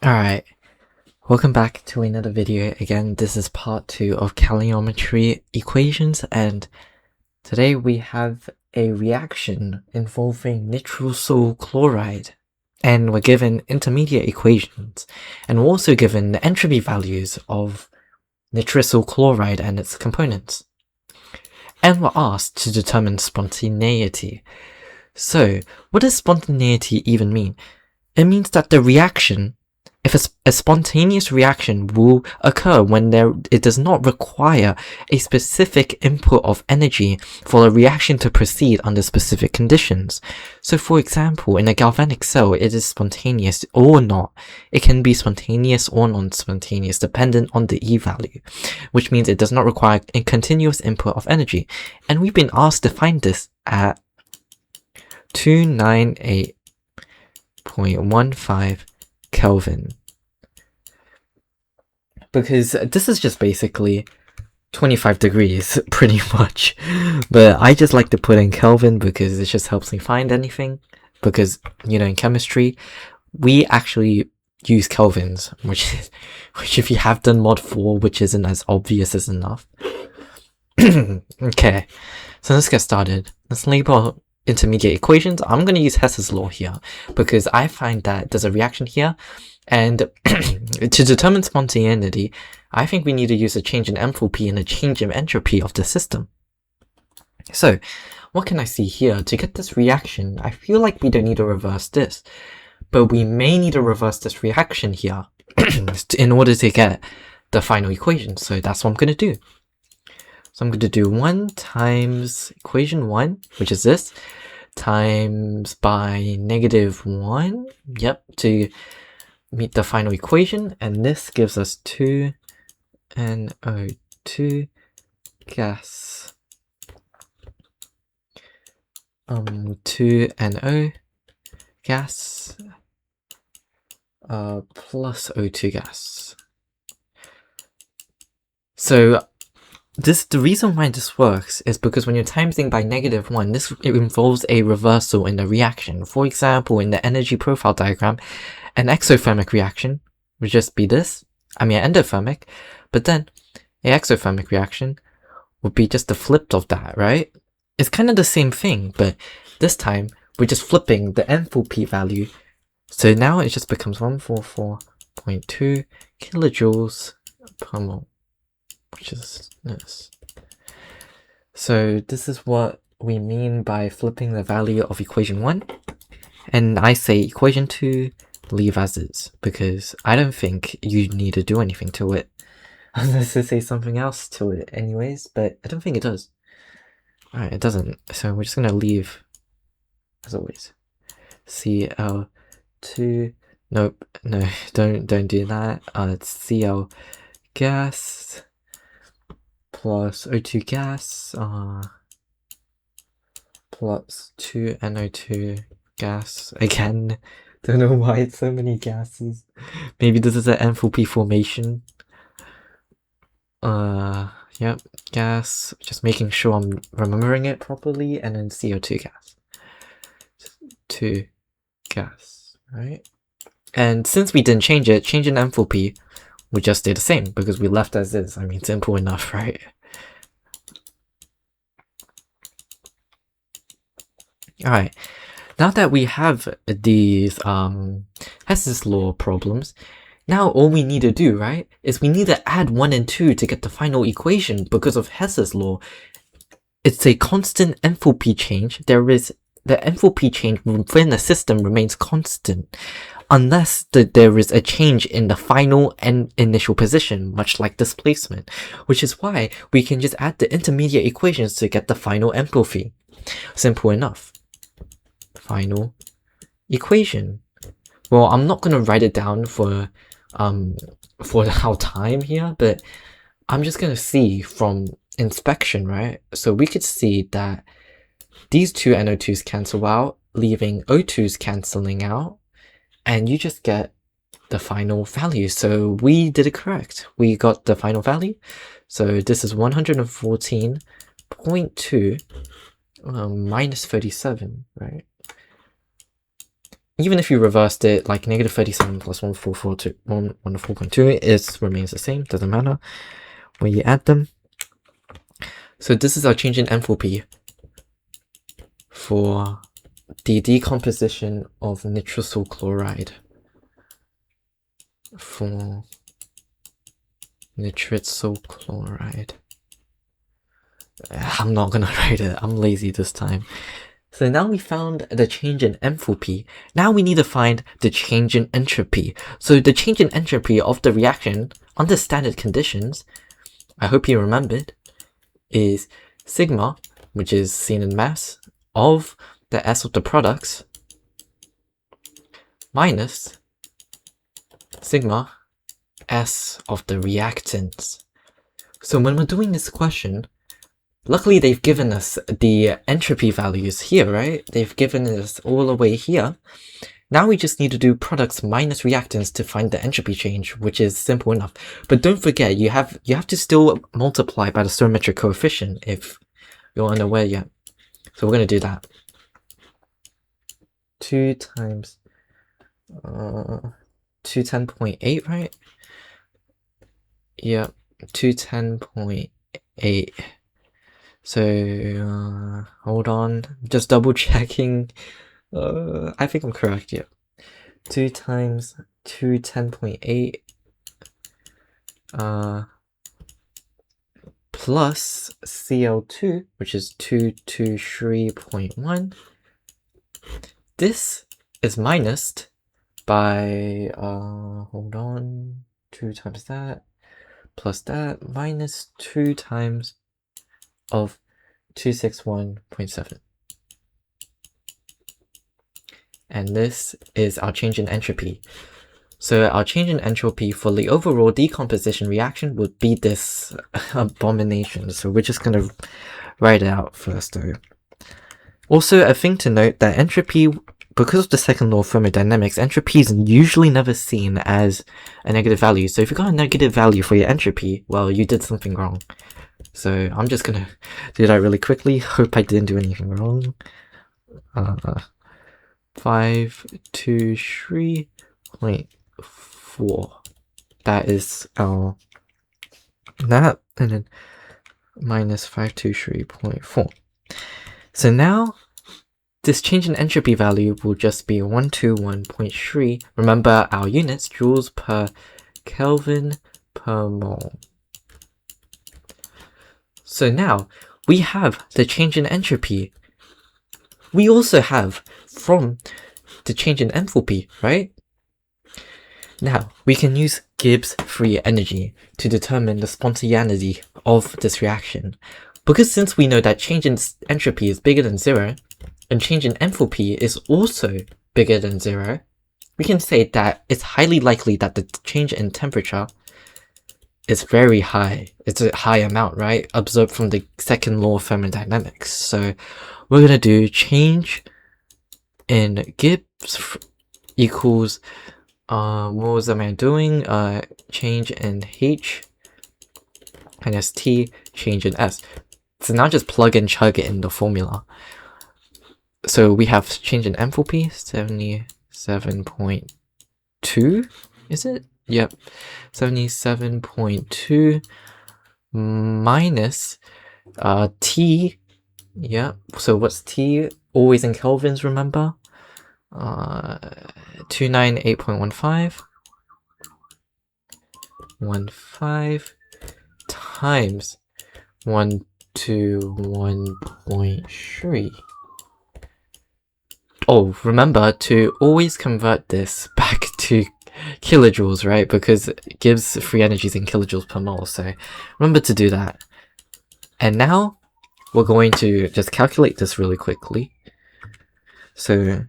Alright, welcome back to another video. Again, this is part 2 of calorimetry equations, and today we have a reaction involving nitrile chloride. And we're given intermediate equations, and we're also given the entropy values of nitrile chloride and its components. And we're asked to determine spontaneity. So, what does spontaneity even mean? It means that the reaction, if a spontaneous reaction will occur when it does not require a specific input of energy for a reaction to proceed under specific conditions. So for example, in a galvanic cell, it is spontaneous or not. It can be spontaneous or non-spontaneous dependent on the E value, which means it does not require a continuous input of energy. And we've been asked to find this at 298.15 Kelvin, because this is just basically 25 degrees pretty much, but I just like to put in Kelvin because it just helps me find anything, because in chemistry we actually use kelvins, which if you have done mod 4, which isn't as obvious as enough. Okay, so let's get started. Let's label intermediate equations. I'm going to use Hess's law here because I find that there's a reaction here, and to determine spontaneity, I think we need to use a change in enthalpy and a change in entropy of the system. So what can I see here? To get this reaction, I feel like we don't need to reverse this, but we may need to reverse this reaction here in order to get the final equation. So that's what I'm going to do. So I'm going to do 1 times equation 1, which is this, times by -1, yep, to meet the final equation, and this gives us 2NO2 gas, 2NO gas, plus O2 gas. So the reason why this works is because when you're timesing by -1, it involves a reversal in the reaction. For example, in the energy profile diagram, an exothermic reaction would just be this. I mean, endothermic, but then an exothermic reaction would be just the flip of that, right? It's kind of the same thing, but this time we're just flipping the enthalpy value. So now it just becomes 144.2 kilojoules per mole, which is this. So this is what we mean by flipping the value of equation 1. And I say equation 2, leave as is, because I don't think you need to do anything to it. Unless I say something else to it anyways, but I don't think it does. Alright, it doesn't. So we're just gonna leave as always. Cl2, nope, no, don't do that. It's Cl gas plus O2 gas, plus 2NO2 gas. Again, don't know why it's so many gases. Maybe this is an enthalpy formation. Yep, gas. Just making sure I'm remembering it properly, and then CO2 gas. 2 gas, right? And since we didn't change it, change in enthalpy would just stay the same because we left as is. I mean, simple enough, right? Alright, now that we have these Hess's law problems, now all we need to do, right, is we need to add 1 and 2 to get the final equation. Because of Hess's law, it's a constant enthalpy change. The enthalpy change within the system remains constant unless there is a change in the final and initial position, much like displacement, which is why we can just add the intermediate equations to get the final enthalpy. Simple enough. Final equation. Well, I'm not going to write it down for our time here, but I'm just going to see from inspection, right? So we could see that these two NO2s cancel out, leaving O2s cancelling out, and you just get the final value. So we did it correct. We got the final value. So this is 114.2 minus 37, right? even if you reversed it, like negative 37 plus 104.2, it remains the same, doesn't matter when you add them. So this is our change in enthalpy for the decomposition of nitrosyl chloride for nitrosyl chloride. I'm not gonna write it, I'm lazy this time. So now we found the change in enthalpy. Now we need to find the change in entropy. So the change in entropy of the reaction under standard conditions, I hope you remembered, is sigma, which is seen in mass, of the S of the products minus sigma S of the reactants. So when we're doing this question, luckily they've given us the entropy values here, right? They've given us all the way here. Now we just need to do products minus reactants to find the entropy change, which is simple enough. But don't forget, you have to still multiply by the stoichiometric coefficient if you're unaware yet. So we're going to do that. 2 times 210.8, right? Yep, 210.8. So, hold on, just double checking. I think I'm correct, yeah. 2 times 210.8 plus Cl2, which is 223.1. This is minused by, hold on, 2 times that, plus that, minus 2 times of 261.7. And this is our change in entropy. So our change in entropy for the overall decomposition reaction would be this abomination. So we're just going to write it out first though. Also, a thing to note that entropy, because of the second law of thermodynamics, entropy is usually never seen as a negative value. So if you got a negative value for your entropy, well, you did something wrong. So I'm just gonna do that really quickly. Hope I didn't do anything wrong. 523.4. That is our that, and then minus 523.4. So now this change in entropy value will just be 121.3. Remember our units, joules per Kelvin per mole. So now we have the change in entropy. We also have from the change in enthalpy, right? Now we can use Gibbs free energy to determine the spontaneity of this reaction. Because since we know that change in entropy is bigger than 0, and change in enthalpy is also bigger than 0, we can say that it's highly likely that the change in temperature is very high. It's a high amount, right? Observed from the second law of thermodynamics. So we're going to do change in Gibbs equals, what was the man doing? Change in H minus T, change in S. So now just plug and chug it in the formula. So we have change in enthalpy, 77.2, is it? Yep, 77.2 minus T, yeah, so what's T? Always in kelvins, remember? 298.15 times 121.3. Oh, remember to always convert this back to kilojoules, right? Because Gibbs free energy is in kilojoules per mole, so remember to do that. And now we're going to just calculate this really quickly. So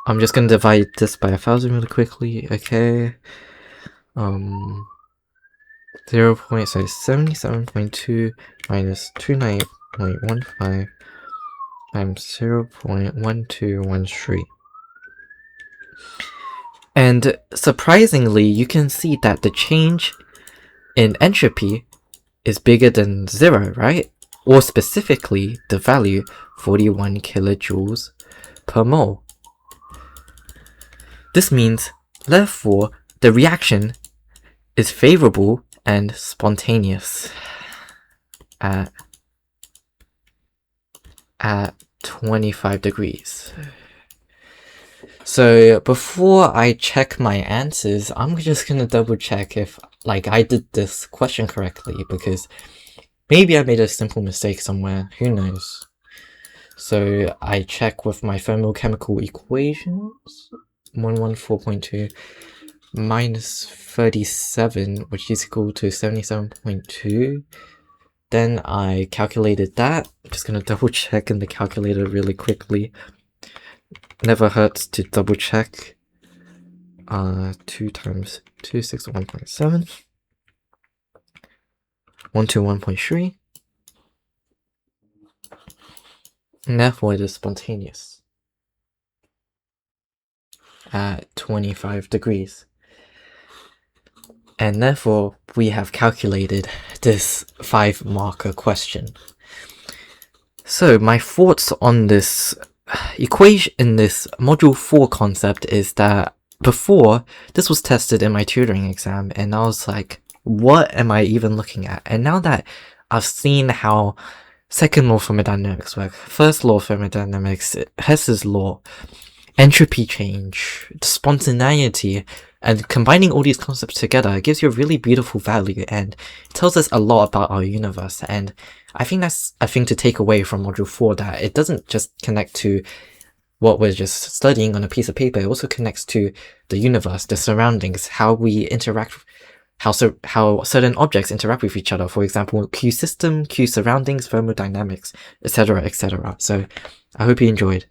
I'm just going to divide this by 1000 really quickly, okay? 77.2 minus 298.15 times 0.1213. And surprisingly, you can see that the change in entropy is bigger than 0, right? Or specifically, the value 41 kilojoules per mole. This means, therefore, the reaction is favorable and spontaneous at 25 degrees. So before I check my answers, I'm just gonna double check if I did this question correctly, because maybe I made a simple mistake somewhere, who knows. So I check with my thermochemical equations, 114.2 minus 37, which is equal to 77.2. Then I calculated that. I'm just gonna double check in the calculator really quickly. Never hurts to double check. 2 times 261.7. 121.3. And therefore it is spontaneous at 25 degrees. And therefore we have calculated this 5-marker question. So my thoughts on this equation in this module 4 concept is that before, this was tested in my tutoring exam, and I was like, what am I even looking at? And now that I've seen how second law of thermodynamics work, first law of thermodynamics, Hess's law, entropy change, spontaneity, and combining all these concepts together gives you a really beautiful value, and it tells us a lot about our universe. And I think that's a thing to take away from module 4, that it doesn't just connect to what we're just studying on a piece of paper, it also connects to the universe, the surroundings, how we interact, how certain objects interact with each other. For example, Q system, Q surroundings, thermodynamics, etc., etc. So I hope you enjoyed.